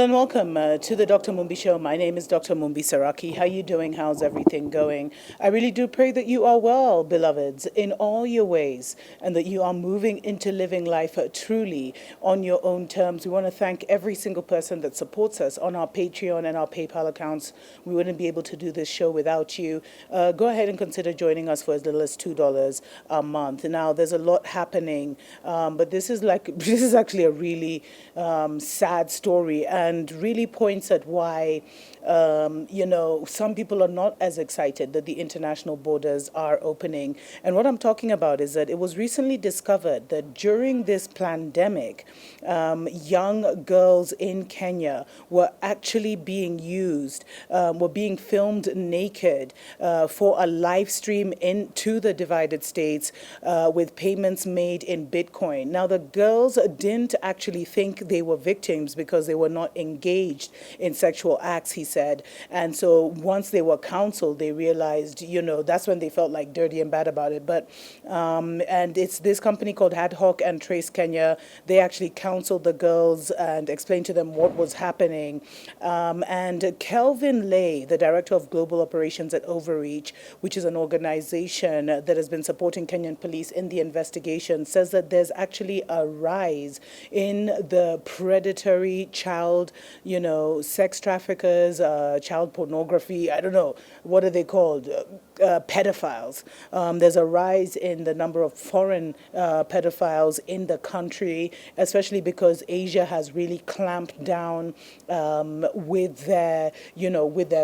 Hello and welcome to the Dr. Mumbi Show. My name is Dr. Mumbi Saraki. How you doing? How's everything going? I really do pray that you are well, beloveds, in all your ways, and that you are moving into living life truly on your own terms. We want to thank every single person that supports us on our Patreon and our PayPal accounts. We wouldn't be able to do this show without you. Go ahead and consider joining us for as little as $2 a month. Now, there's a lot happening, but this is actually a really sad story, and really points at why, some people are not as excited that the international borders are opening. And what I'm talking about is that it was recently discovered that during this pandemic, young girls in Kenya were actually being used, were being filmed naked for a live stream into the divided states with payments made in Bitcoin. Now, the girls didn't actually think they were victims because they were not engaged in sexual acts, he said. And so once they were counseled, they realized, that's when they felt like dirty and bad about it. But, and it's this company called Ad Hoc and Trace Kenya. They actually counseled the girls and explained to them what was happening. And Kelvin Lay, the director of global operations at Overreach, which is an organization that has been supporting Kenyan police in the investigation, says that there's actually a rise in the predatory child, sex traffickers, child pornography, I don't know, what are they called? Pedophiles. There's a rise in the number of foreign pedophiles in the country, especially because Asia has really clamped down with their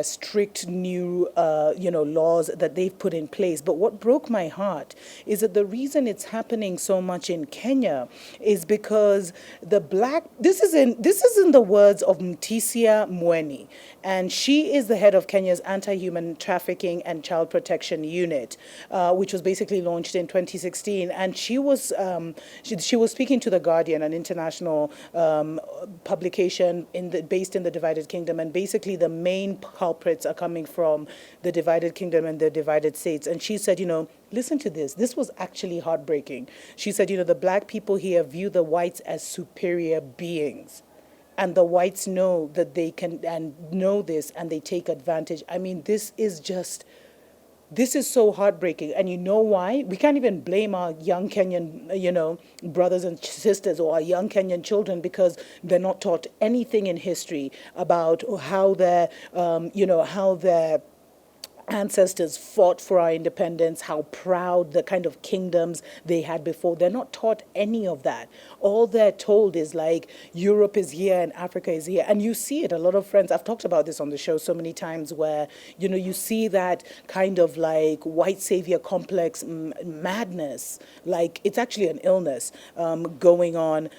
strict new, laws that they've put in place. But what broke my heart is that the reason it's happening so much in Kenya is because this is in the words of Mtisia Mweni, and she is the head of Kenya's anti-human trafficking and child protection unit, which was basically launched in 2016. And she was speaking to The Guardian, an international publication based in the divided kingdom, and basically the main culprits are coming from the divided kingdom and the divided states. And she said, listen to this. This was actually heartbreaking. She said, the black people here view the whites as superior beings. And the whites know that they can and know this, and they take advantage. I mean, this is so heartbreaking. And you know why? We can't even blame our young Kenyan, brothers and sisters, or our young Kenyan children, because they're not taught anything in history about how their ancestors fought for our independence, how proud the kind of kingdoms they had before. They're not taught any of that. All they're told is like Europe is here and Africa is here. And you see it. A lot of friends, I've talked about this on the show so many times, where, you see that kind of like white savior complex madness. Like it's actually an illness going on.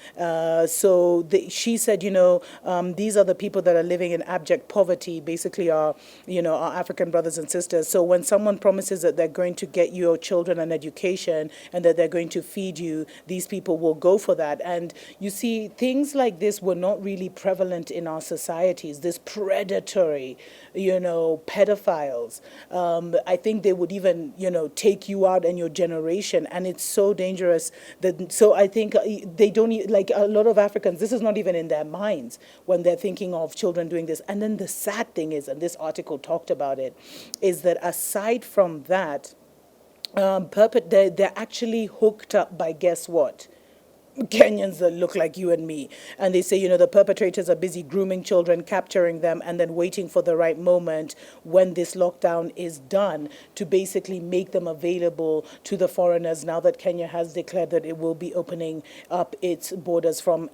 She said, these are the people that are living in abject poverty, basically our African brothers and sisters. So when someone promises that they're going to get your children an education and that they're going to feed you, these people will go for that. And you see, things like this were not really prevalent in our societies. This predatory, pedophiles. I think they would even, take you out and your generation. And it's so dangerous so I think they don't, like a lot of Africans, this is not even in their minds when they're thinking of children doing this. And then the sad thing is, and this article talked about it, is that aside from that, they're actually hooked up by, guess what? Kenyans that look like you and me. And they say, the perpetrators are busy grooming children, capturing them, and then waiting for the right moment when this lockdown is done to basically make them available to the foreigners, now that Kenya has declared that it will be opening up its borders from,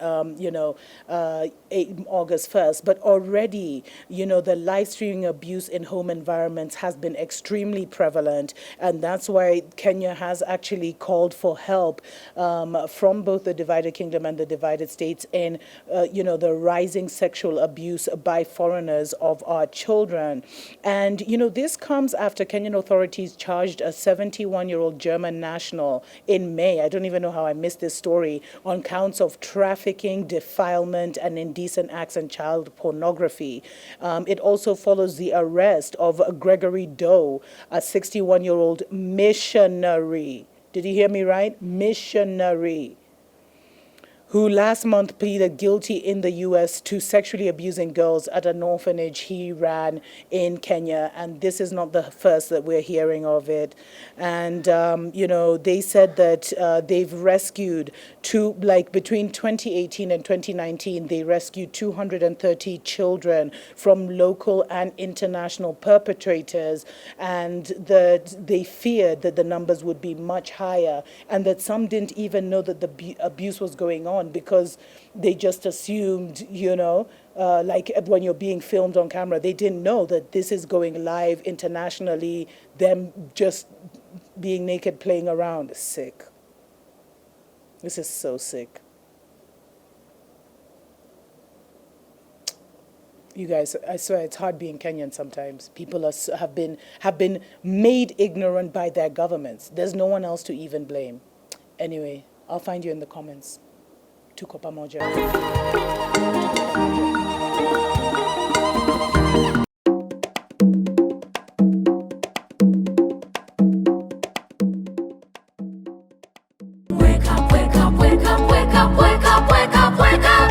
August 1st. But already, the live streaming abuse in home environments has been extremely prevalent. And that's why Kenya has actually called for help from both the divided kingdom and the divided states in, the rising sexual abuse by foreigners of our children. And, this comes after Kenyan authorities charged a 71-year-old German national in May. I don't even know how I missed this story, on counts of trafficking, defilement, and indecent acts and child pornography. It also follows the arrest of Gregory Doe, a 61-year-old missionary. Did you hear me right? Missionary, who last month pleaded guilty in the U.S. to sexually abusing girls at an orphanage he ran in Kenya. And this is not the first that we're hearing of it. And, they said that they've rescued between 2018 and 2019, they rescued 230 children from local and international perpetrators, and that they feared that the numbers would be much higher, and that some didn't even know that the abuse was going on because they just assumed, like when you're being filmed on camera, they didn't know that this is going live internationally, them just being naked playing around. Sick. This is so sick. You guys, I swear it's hard being Kenyan sometimes. People have been made ignorant by their governments. There's no one else to even blame. Anyway, I'll find you in the comments. Tuko pamoja. Wake up, wake up, wake up, wake up, wake up, wake up, wake up.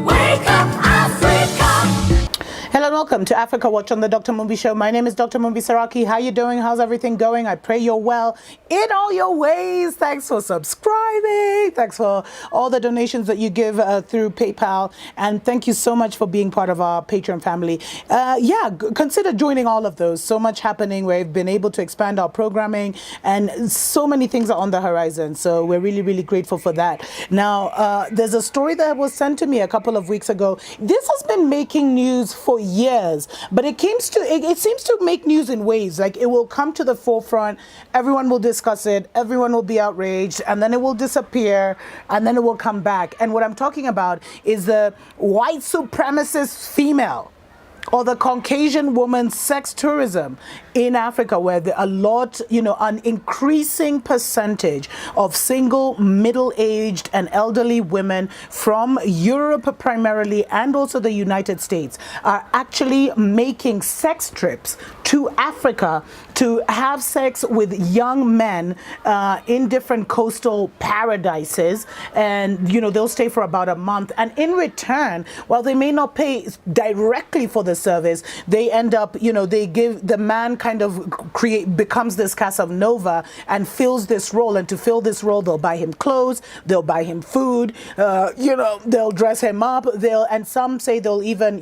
Wake up, Africa. Hello and welcome to Africa Watch on the Dr. Mumbi Show. My name is Dr. Mumbi Saraki. How you doing? How's everything going? I pray you're well in all your ways. Thanks for subscribing. Thanks for all the donations that you give through PayPal. And thank you so much for being part of our Patreon family. Consider joining all of those. So much happening. We've been able to expand our programming and so many things are on the horizon. So we're really, really grateful for that. Now, there's a story that was sent to me a couple of weeks ago. This has been making news for years, but it seems to make news in waves. Like it will come to the forefront, everyone will discuss it, everyone will be outraged, and then it will disappear, and then it will come back. And what I'm talking about is the white supremacist female, or the Caucasian woman sex tourism in Africa, where an increasing percentage of single, middle-aged and elderly women from Europe primarily, and also the United States, are actually making sex trips to Africa to have sex with young men in different coastal paradises. And, they'll stay for about a month. And in return, while they may not pay directly for the service, they end up, they give the man kind of becomes this Casanova and fills this role. And to fill this role, they'll buy him clothes, they'll buy him food, they'll dress him up, and some say they'll even,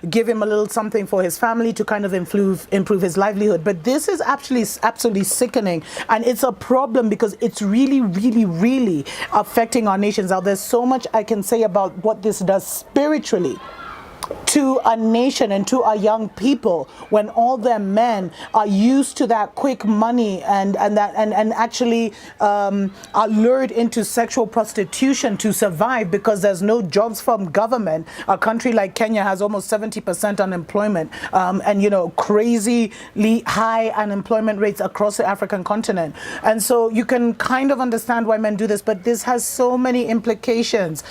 give him a little something for his family to kind of improve his livelihood. But this is actually absolutely sickening, and it's a problem because it's really, really, really affecting our nations. Now, there's so much I can say about what this does spiritually to a nation and to our young people when all their men are used to that quick money and actually are lured into sexual prostitution to survive because there's no jobs from government. A country like Kenya has almost 70% unemployment and crazily high unemployment rates across the African continent. And so you can kind of understand why men do this, but this has so many implications,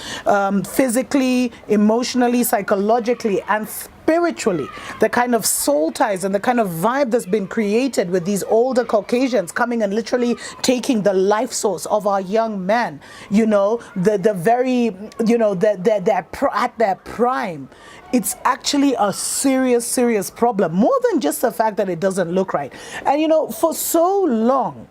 physically, emotionally, psychologically, and spiritually. The kind of soul ties and the kind of vibe that's been created with these older Caucasians coming and literally taking the life source of our young men, at their prime. It's actually a serious, serious problem, more than just the fact that it doesn't look right. And for so long,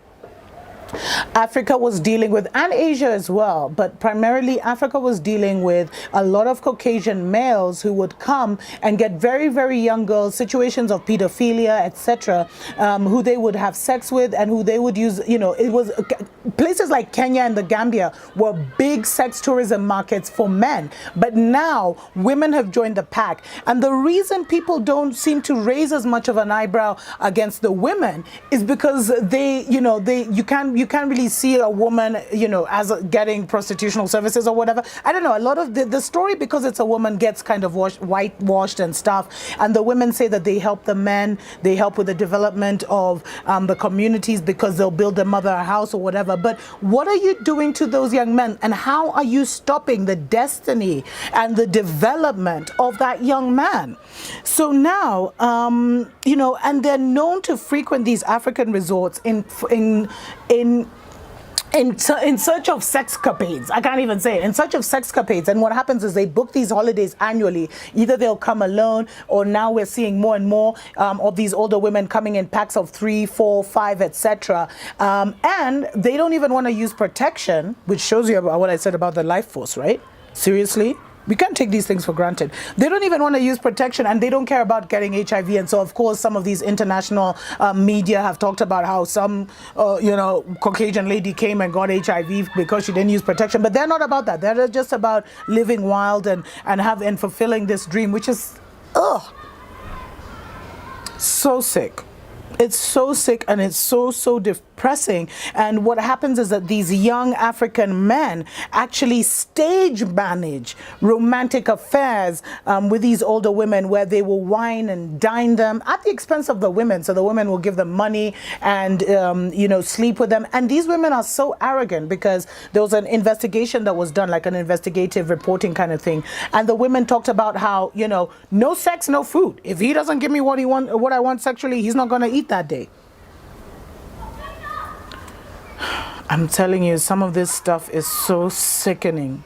Africa was dealing with, and Asia as well, but primarily Africa was dealing with a lot of Caucasian males who would come and get very, very young girls, situations of pedophilia, etc., who they would have sex with and who they would use, it was places like Kenya and the Gambia were big sex tourism markets for men. But now women have joined the pack. And the reason people don't seem to raise as much of an eyebrow against the women is because you can't really see a woman, as getting prostitutional services or whatever. I don't know. A lot of the story, because it's a woman, gets kind of whitewashed and stuff. And the women say that they help the men, they help with the development of the communities because they'll build their mother a house or whatever. But what are you doing to those young men? And how are you stopping the destiny and the development of that young man? So now, and they're known to frequent these African resorts in in search of sexcapades. I can't even say it. In search of sexcapades. And what happens is they book these holidays annually. Either they'll come alone, or now we're seeing more and more of these older women coming in packs of 3, 4, 5, etc. And they don't even want to use protection, which shows you about what I said about the life force, right? Seriously? We can't take these things for granted. They don't even want to use protection, and they don't care about getting HIV. And so, of course, some of these international media have talked about how some, Caucasian lady came and got HIV because she didn't use protection. But they're not about that. They're just about living wild and fulfilling this dream, which is, so sick. It's so sick, and it's so depressing. And what happens is that these young African men actually stage manage romantic affairs with these older women, where they will wine and dine them at the expense of the women. So the women will give them money and sleep with them. And these women are so arrogant, because there was an investigation that was done, like an investigative reporting kind of thing, and the women talked about how, no sex, no food. If he doesn't give me what I want sexually, he's not going to eat that day. I'm telling you, some of this stuff is so sickening.